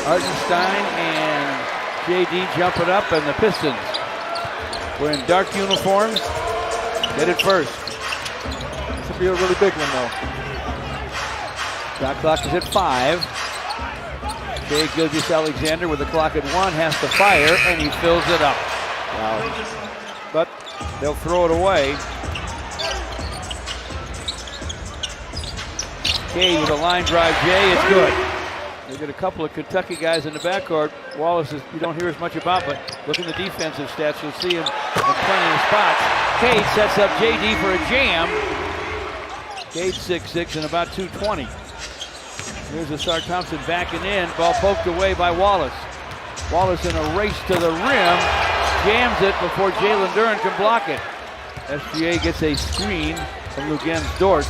Hartenstein and JD jumping up, and the Pistons were in dark uniforms. Hit it first. This will be a really big one, though. Shot clock is at 5. Shai Gilgeous-Alexander with the clock at 1 has to fire, and he fills it up. Wow. But they'll throw it away. Kay with a line drive, Jay, it's good. They get a couple of Kentucky guys in the backcourt. Wallace is, you don't hear as much about, but look in the defensive stats, you'll see him in plenty of spots. Cade sets up JD for a jam. Cade 6'6" and about 220. Here's Asar Thompson backing in, ball poked away by Wallace. Wallace in a race to the rim, jams it before Jalen Duren can block it. SGA gets a screen from Luguentz Dort.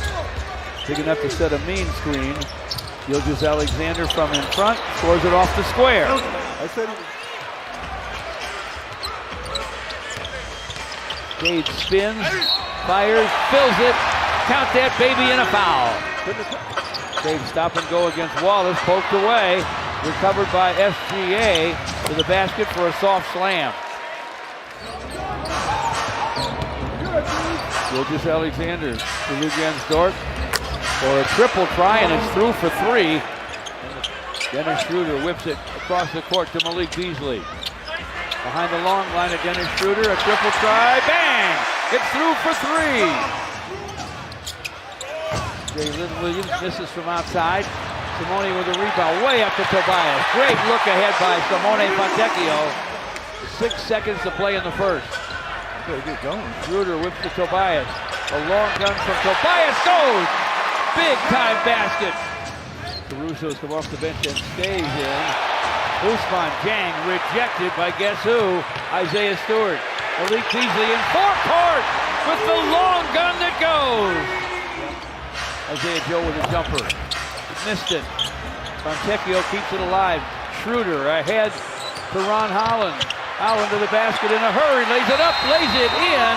Big enough to set a mean screen. Gilgeous-Alexander from in front, scores it off the square. I said Cade spins, fires, fills it. Count that baby in a foul. Cade stop and go against Wallace, poked away. Recovered by SGA to the basket for a soft slam. Gilgeous-Alexander to Luguentz Dort for a triple try, and it's through for 3. Dennis Schroeder whips it across the court to Malik Beasley. Behind the long line of Dennis Schroeder, a triple try, bang! It's through for 3. Jalen Williams misses from outside. Simone with a rebound, way up to Tobias. Great look ahead by Simone Fontecchio. 6 seconds to play in the first. get going. Schroeder whips to Tobias. A long gun from Tobias goes! Big time basket. Caruso's come off the bench and stays in. Ousmane Dieng rejected by guess who? Isaiah Stewart. Malik Beasley in forecourt with the long gun that goes. Isaiah Joe with a jumper. Missed it. Fontecchio keeps it alive. Schroeder ahead to Ron Holland. Holland to the basket in a hurry. Lays it up, lays it in.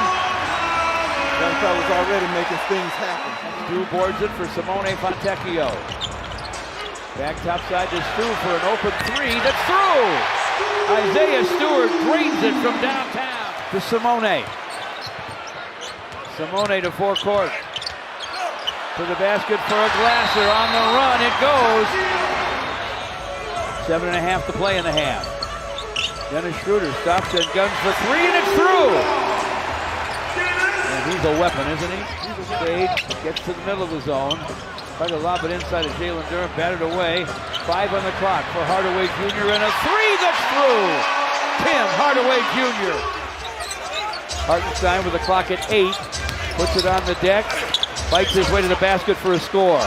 Young fella's already making things happen. Stu boards it for Simone Fontecchio. Back topside to Stu for an open 3 that's through. Isaiah Stewart drains it from downtown to Simone. Simone to forecourt. To the basket for a Glasser on the run. It goes. 7.5 to play in the half. Dennis Schroeder stops and guns for 3, and it's through. And he's a weapon, isn't he? Cade gets to the middle of the zone. Tried to lob it inside of Jalen Duren, batted away. 5 on the clock for Hardaway Jr. and a 3 that's through. Tim Hardaway Jr. Hartenstein with the clock at 8. Puts it on the deck. Fights his way to the basket for a score.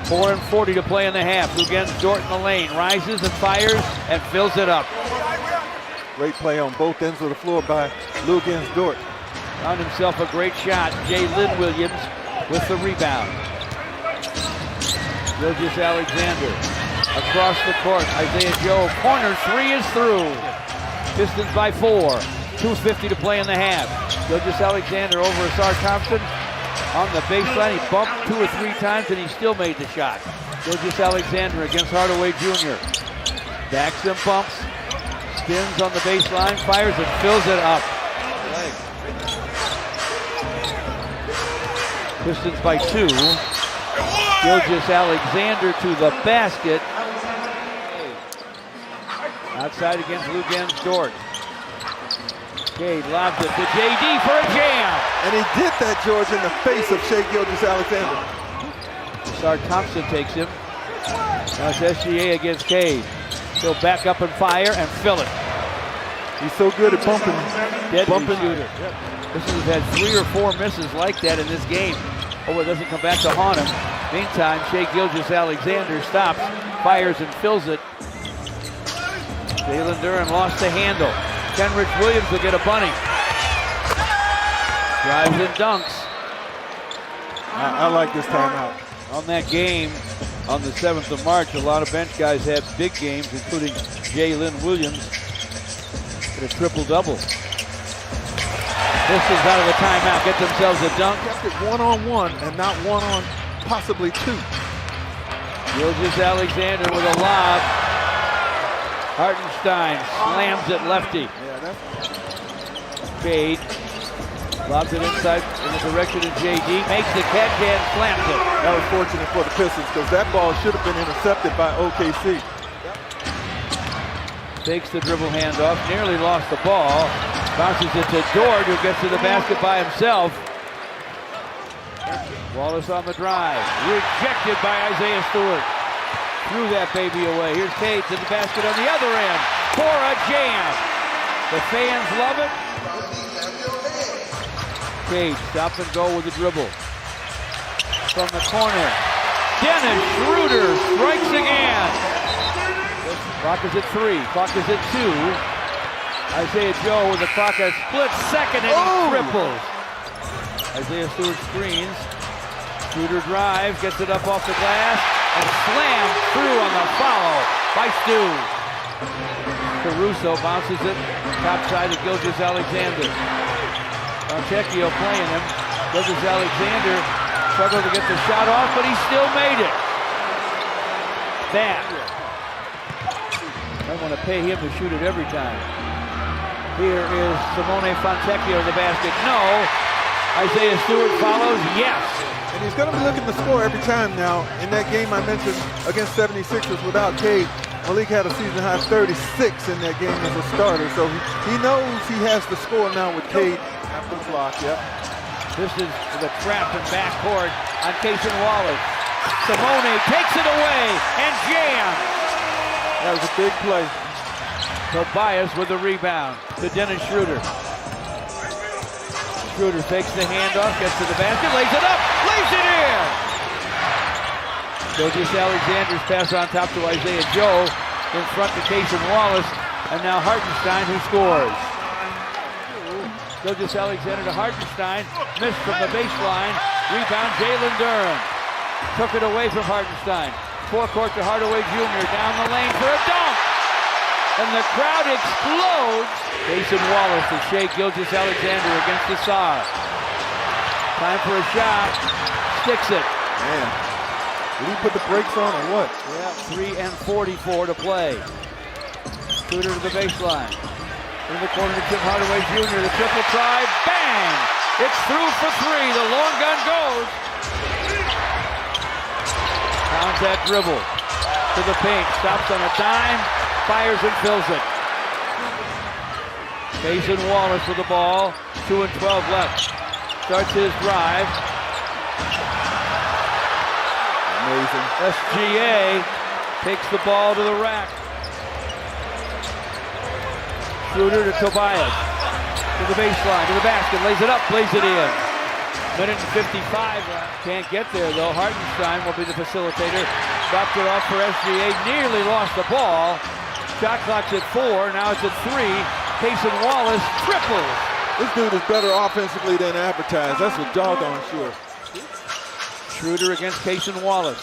4:40 to play in the half. Luguentz Dort in the lane. Rises and fires and fills it up. Great play on both ends of the floor by Luguentz Dort. Found himself a great shot. Jalen Williams with the rebound. Gilgeous-Alexander across the court. Isaiah Joe, corner 3 is through. Pistons by 4. 2:50 to play in the half. Gilgeous-Alexander over Asar Thompson on the baseline. He bumped 2 or 3 times and he still made the shot. Gilgeous-Alexander against Hardaway Jr. Backs and bumps. Spins on the baseline, fires and fills it up. Pistons by 2. Gilgeous-Alexander to the basket. Outside against Luguentz Dort. Cade lobs it to JD for a jam. And he did that, George, in the face of Shai Gilgeous-Alexander. Asar Thompson takes him. Now it's SGA against Cade. He'll back up and fire and fill it. He's so good at bumping. Deadly shooter. This has had 3 or 4 misses like that in this game. Oh, it doesn't come back to haunt him. Meantime, Shai Gilgeous-Alexander stops, fires and fills it. Jalen Duren lost the handle. Kenrich Williams will get a bunny. Drives and dunks. I like this timeout. On that game, on the 7th of March, a lot of bench guys had big games, including Jalen Williams. A triple-double. Pistons out of the timeout, get themselves a dunk. Kept it 1-on-1 and not 1 on possibly 2. Gilgeous Alexander with a lob. Hartenstein slams it lefty. Yeah, that's Cade lobs it inside in the direction of JD. Makes the catch and slams it. That was fortunate for the Pistons because that ball should have been intercepted by OKC. Takes the dribble handoff. Nearly lost the ball. Bounces it to Dort, who gets to the basket by himself. Wallace on the drive. Rejected by Isaiah Stewart. Threw that baby away. Here's Cade to the basket on the other end for a jam. The fans love it. Cade stop and go with the dribble. From the corner. Dennis Schroeder strikes again. Clock is at 3. Clock is at 2. Isaiah Joe with the clock at split second and he triples. Isaiah Stewart screens. Schroeder drives, gets it up off the glass. And slammed through on the follow by Stu. Caruso bounces it top side to Gilgeous Alexander. Fontecchio playing him. Gilgeous Alexander struggled to get the shot off, but he still made it. That. I want to pay him to shoot it every time. Here is Simone Fontecchio to the basket. No. Isaiah Stewart follows. Yes. And he's going to be looking to score every time now. In that game I mentioned against 76ers without Cade, Malik had a season-high 36 in that game as a starter. So he knows he has to score now with Cade after the block. Yep. This is the trap in backcourt on Cason Wallace. Simone takes it away and jams. That was a big play. Tobias with the rebound to Dennis Schroeder. Schroeder takes the handoff, gets to the basket, lays it up, lays it in! Gilgeous Alexander's pass on top to Isaiah Joe, in front to Cason Wallace, and now Hartenstein who scores. Gilgeous Alexander to Hartenstein, missed from the baseline, rebound Jalen Durham. Took it away from Hartenstein. Forecourt to Hardaway Jr. down the lane for a dunk! And the crowd explodes. Cason Wallace to shake Gilgeous Alexander against the Saar. Time for a shot. Sticks it. Man, did he put the brakes on or what? Yeah, 3:44 to play. Shooter to the baseline. In the corner to Tim Hardaway Jr. The triple try. Bang! It's through for 3. The long gun goes. Pounds that dribble to the paint. Stops on a dime. Fires and fills it. Cason Wallace with the ball. 2 and 12 left. Starts his drive. Amazing. SGA takes the ball to the rack. Schroeder to Tobias. To the baseline, to the basket. Lays it up, plays it in. Minute and 55 left. Can't get there though. Hartenstein will be the facilitator. Dropped it off for SGA. Nearly lost the ball. Shot clock's at 4, now it's at 3. Cason Wallace triples. This dude is better offensively than advertised. That's for doggone sure. Schroeder against Cason Wallace.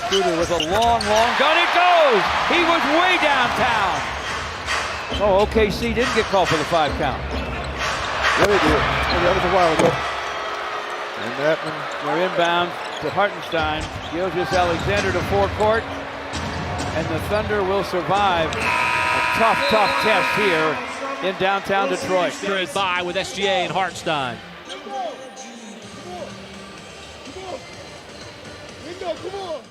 Schroeder with a long gun. It goes! He was way downtown. Oh, OKC didn't get called for the 5 count. Yeah, they did. That was a while ago. And that one. They're inbound to Hartenstein. Gilgeous Alexander to forecourt. And the Thunder will survive a tough test here in downtown Detroit. Straight by with SGA and Hartenstein. Come on.